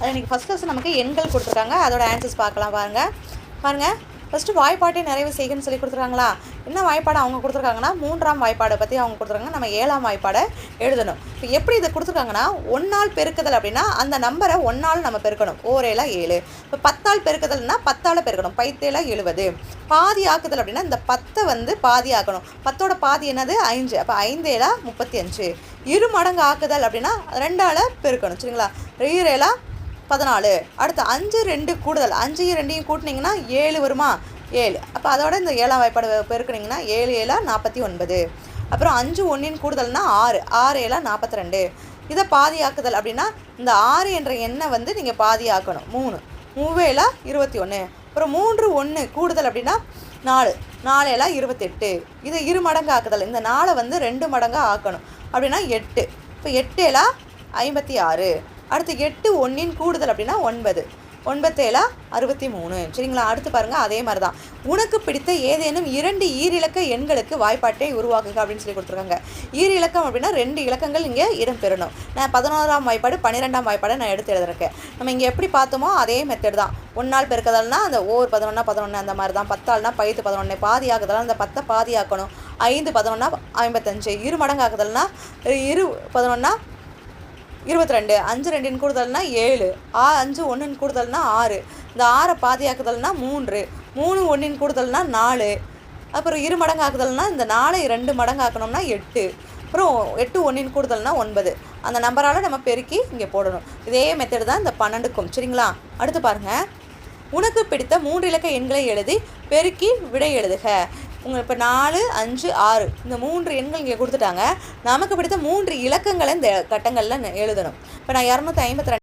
அது இன்றைக்கி first lesson நமக்கு எண்கள் கொடுத்துருக்காங்க. அதோட ஆன்சர்ஸ் பார்க்கலாம். பாருங்கள் ஃபஸ்ட்டு வாய்ப்பாட்டை நிறைவு செய்கன்னு சொல்லி கொடுத்துருக்காங்களா? என்ன வாய்ப்பாடு அவங்க கொடுத்துருக்காங்கன்னா 3ஆம் வாய்ப்பாடை பற்றி அவங்க கொடுத்துருக்காங்க. நம்ம 7ஆம் வாய்ப்பாடை எழுதணும். இப்போ எப்படி இதை கொடுத்துருக்காங்கன்னா 1ஆல் பெருக்குதல் அப்படின்னா அந்த நம்பரை 1ஆல் நம்ம பெருக்கணும். 4 7. இப்போ 10ஆல் பெருக்குதல்னா 10ஆல் பெருக்கணும். 5 70. பாதி ஆக்குதல் அப்படின்னா இந்த 10 பாதி ஆக்கணும். 10ஓட பாதி என்னது 5. அப்போ 5 35. இரு மடங்கு ஆக்குதல் அப்படின்னா 2ஆல் பெருக்கணும். சரிங்களா? 2 14. அடுத்து 5 2 கூடுதல். 5 2 கூட்டினீங்கன்னா 7 வருமா? 7. அப்போ அதோட இந்த 7ஆம் வாய்ப்பாடு பெருக்குனிங்கன்னா 7 49. அப்புறம் 5 1 கூடுதல்னா 6. 6 42. இதை பாதியாக்குதல் அப்படின்னா இந்த 6 என்ற எண்ணை நீங்கள் பாதியாக்கணும். 3. 3 21. அப்புறம் 3 1 கூடுதல் அப்படின்னா 4. 4 28. இதை இரு மடங்கு ஆக்குதல். இந்த 4 2 மடங்காக ஆக்கணும் அப்படின்னா 8. இப்போ 8 56. அடுத்து 8 1 கூடுதல் அப்படின்னா 9. 9 63. சரிங்களா? அடுத்து பாருங்கள் அதே மாதிரி தான். உனக்கு பிடித்த ஏதேனும் 2 ஈரிலக்க எண்களுக்கு வாய்ப்பாட்டை உருவாக்குக அப்படின்னு சொல்லி கொடுத்துருக்காங்க. ஈரிலக்கம் அப்படின்னா 2 இலக்கங்கள் இங்கே இடம் பெறணும். நான் 11ஆம் வாய்ப்பாடு 12ஆம் வாய்ப்பாடை நான் எடுத்து எழுதிருக்கேன். நம்ம இங்கே எப்படி பார்த்தோமோ அதே மெத்தட் தான். 1ஆல் பெருக்கதல்னா அந்த 11 11 அந்த மாதிரி தான். 10ஆல்னா 11 பாதி ஆக்குதல்னா அந்த 10 பாதி ஆக்கணும். 5 11 55. இரு மடங்கு ஆக்குதல்னா 11 22. 5 2 கூடுதல்னா 7. 5 1 கூடுதல்னா 6. இந்த 6 பாதியாக்குதல்னா 3. 3 1 கூடுதல்னா 4. அப்புறம் இரு மடங்கு ஆக்குதல்னா இந்த 4 2 மடங்கு ஆக்கணும்னா 8. அப்புறம் 8 1 கூடுதல்னா 9. அந்த நம்பரால் நம்ம பெருக்கி இங்கே போடணும். இதே மெத்தட் தான் இந்த 12க்கும். சரிங்களா? அடுத்து பாருங்கள். உனக்கு பிடித்த 3 இலக்க எண்களை எழுதி பெருக்கி விடை எழுதுக. இப்போ 4 5 6 இந்த 3 எண்கள் இங்கே கொடுத்துட்டாங்க. நமக்கு பிடித்த 3 இலக்கங்களை இந்த கட்டங்களில் எழுதணும். இப்போ நான் 252